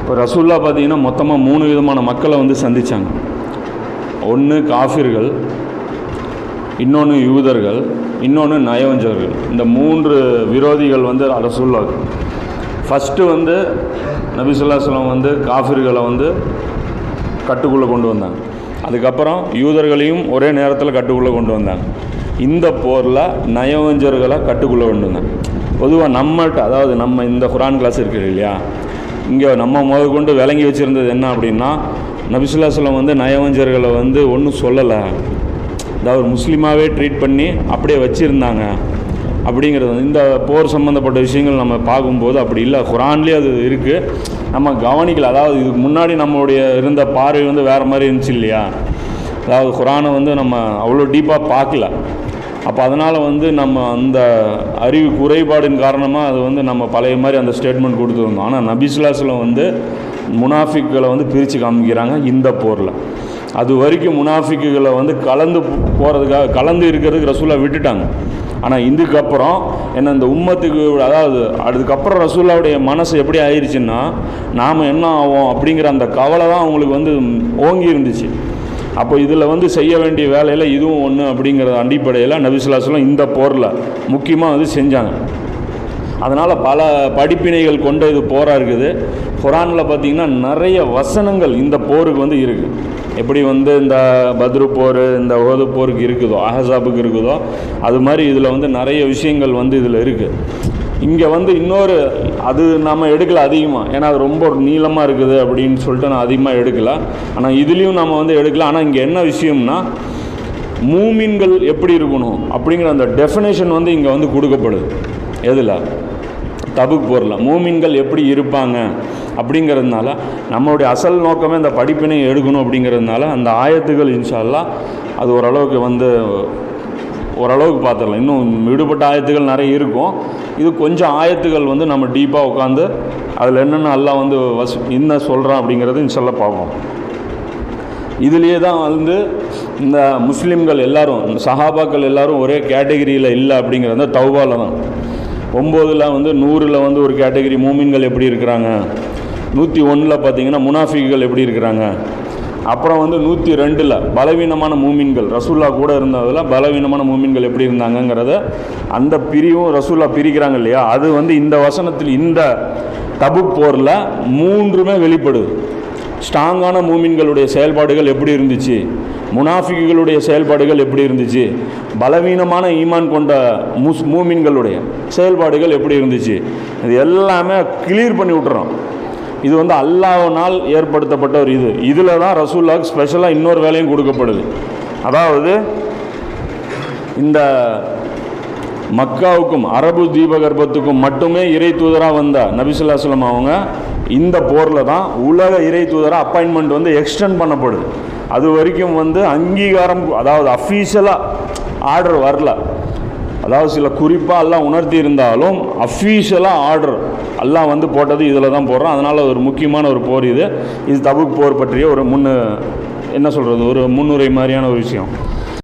இப்போ ரசூல்லா பார்த்திங்கன்னா மொத்தமாக 3 விதமான மக்களை வந்து சந்தித்தாங்க. ஒன்று காஃபிர்கள், இன்னொன்று யூதர்கள், இன்னொன்று நயவஞ்சகர்கள். இந்த 3 விரோதிகள் வந்து ரசூலுல்லாஹ். ஃபஸ்ட்டு வந்து நபி ஸல்லல்லாஹு அலைஹி வஸல்லம் வந்து காஃபிர்களை வந்து கட்டுக்குள்ளே கொண்டு வந்தாங்க. அதுக்கப்புறம் யூதர்களையும் ஒரே நேரத்தில் கட்டுக்குள்ளே கொண்டு வந்தாங்க. இந்த போரில் நயவஞ்சர்களை கட்டுக்குள்ளே கொண்டு வந்தாங்க. பொதுவாக நம்மள்கிட்ட, அதாவது நம்ம இந்த குர்ஆன் கிளாஸ் இருக்குது இல்லையா, இங்கே நம்ம முதற்கொண்டு விளங்கி வச்சுருந்தது என்ன அப்படின்னா, நபி ஸல்லல்லாஹு அலைஹி வஸல்லம் வந்து நயவஞ்சர்களை வந்து ஒன்றும் சொல்லலை, அதாவது முஸ்லீமாகவே ட்ரீட் பண்ணி அப்படியே வச்சுருந்தாங்க அப்படிங்கிறது. இந்த போர் சம்மந்தப்பட்ட விஷயங்கள் நம்ம பார்க்கும்போது அப்படி இல்லை, குர்ஆன்லேயே அது இருக்குது, நம்ம கவனிக்கல. அதாவது இதுக்கு முன்னாடி நம்மளுடைய இருந்த பார்வை வந்து வேறு மாதிரி இருந்துச்சு இல்லையா, அதாவது குர்ஆனை வந்து நம்ம அவ்வளோ டீப்பாக பார்க்கல. அப்போ அதனால் வந்து நம்ம அந்த அறிவு குறைபாடின் காரணமாக அது வந்து நம்ம பழைய மாதிரி அந்த ஸ்டேட்மெண்ட் கொடுத்துருந்தோம். ஆனால் நபி ஸல்லல்லாஹு அலைஹி வஸல்லம் வந்து முனாஃபிக்குகளை வந்து பிரித்து காமிக்கிறாங்க இந்த போரில். அது வரைக்கும் முனாஃபிக்குகளை வந்து கலந்து இருக்கிறதுக்கு ரசூலா விட்டுட்டாங்க. ஆனால் இதுக்கப்புறம் என்ன, இந்த உம்மத்துக்கு, அதாவது அதுக்கப்புறம் ரசூல்லாவுடைய மனசு எப்படி ஆயிடுச்சுன்னா, நாம் என்ன ஆகும் அப்படிங்கிற அந்த கவலை தான் அவங்களுக்கு வந்து ஓங்கி இருந்துச்சு. அப்போ இதில் வந்து செய்ய வேண்டிய வேலையில் இதுவும் ஒன்று அப்படிங்கிற அடிப்படையில் நபி ஸல்லல்லாஹு அலைஹி வஸல்லம் இந்த போரில் முக்கியமாக வந்து செஞ்சாங்க. அதனால் பல படிப்பினைகள் கொண்ட இது போராக இருக்குது. குர்ஆனில் பார்த்திங்கன்னா நிறைய வசனங்கள் இந்த போருக்கு வந்து இருக்குது. எப்படி வந்து இந்த பத்ரு போர், இந்த உஹது போருக்கு இருக்குதோ, அஹஸாபுக்கு இருக்குதோ, அது மாதிரி இதில் வந்து நிறைய விஷயங்கள் வந்து இதில் இருக்குது. இங்கே வந்து இன்னொரு, அது நம்ம எடுக்கலை அதிகமாக, ஏன்னா அது ரொம்ப நீளமாக இருக்குது அப்படின்னு சொல்லிட்டு நான் அதிகமாக எடுக்கலை. ஆனால் இதுலேயும் நம்ம வந்து எடுக்கல. ஆனால் இங்கே என்ன விஷயம்னா, மூமின்கள் எப்படி இருக்கணும் அப்படிங்கிற அந்த டெஃபினேஷன் வந்து இங்கே வந்து கொடுக்கப்படுது. எதில்? தபுக் போரில் மூமின்கள் எப்படி இருப்பாங்க அப்படிங்கிறதுனால நம்மளுடைய அசல் நோக்கமே இந்த படிப்பினை எடுக்கணும். அப்படிங்கிறதுனால அந்த ஆயத்துகள் இன்ஷா அல்லாஹ் அது ஓரளவுக்கு வந்து ஓரளவுக்கு பார்த்துடலாம். இன்னும் விடுபட்ட ஆயத்துகள் நிறைய இருக்கும். இது கொஞ்சம் ஆயத்துகள் வந்து நம்ம டீப்பாக உட்காந்து அதில் என்னென்ன அல்லாஹ் வந்து என்ன சொல்கிறான் அப்படிங்கிறது இன்ஷா அல்லாஹ் பார்ப்போம். இதுலேயே தான் வந்து இந்த முஸ்லீம்கள் எல்லோரும், சஹாபாக்கள் எல்லோரும் ஒரே கேட்டகிரியில் இல்லை அப்படிங்கிறது தௌபாவில் தான். 9 வந்து 100 வந்து ஒரு கேட்டகரி மூமின்கள் எப்படி இருக்கிறாங்க, 101 பார்த்திங்கன்னா முனாஃபிக்குகள் எப்படி இருக்கிறாங்க, அப்புறம் வந்து 102 பலவீனமான மூமின்கள், ரசூல்லா கூட இருந்ததில் பலவீனமான மூமின்கள் எப்படி இருந்தாங்கங்கிறத அந்த பிரிவும் ரசூல்லா பிரிக்கிறாங்க இல்லையா, அது வந்து இந்த வசனத்தில் இந்த தபுக் போரில் 3மே வெளிப்படுது. ஸ்ட்ராங்கான மூமின்களுடைய செயல்பாடுகள் எப்படி இருந்துச்சு, முனாஃபிக்குகளுடைய செயல்பாடுகள் எப்படி இருந்துச்சு, பலவீனமான ஈமான் கொண்ட மூமின்களுடைய செயல்பாடுகள் எப்படி இருந்துச்சு, இது எல்லாமே கிளியர் பண்ணி விட்டுறோம். இது வந்து அல்லாஹ்வினால் ஏற்படுத்தப்பட்ட ஒரு இதில் தான் ரசூலுல்லாஹ்க்கு ஸ்பெஷலாக இன்னொரு வேலையும் கொடுக்கப்படுது. அதாவது இந்த மக்காவுக்கும் அரபு தீபகற்பத்துக்கும் மட்டுமே இறை தூதராக வந்த நபி ஸல்லல்லாஹு அலைஹி வஸல்லம் அவங்க இந்த போரில் தான் உலக இறை தூதராக அப்பாயின்மெண்ட் வந்து எக்ஸ்டெண்ட் பண்ணப்படுது. அது வரைக்கும் வந்து அங்கீகாரம், அதாவது அஃபீஷியலாக ஆர்டர் வரல. அதாவது சில குறிப்பாக எல்லாம் உணர்த்தி இருந்தாலும் அஃபீஷியலாக ஆர்டர் எல்லாம் வந்து போட்டது இதில் தான் போடுறோம். அதனால் ஒரு முக்கியமான ஒரு போர் இது தபுக் போர் பற்றிய ஒரு ஒரு முன்னுரை மாதிரியான ஒரு விஷயம்.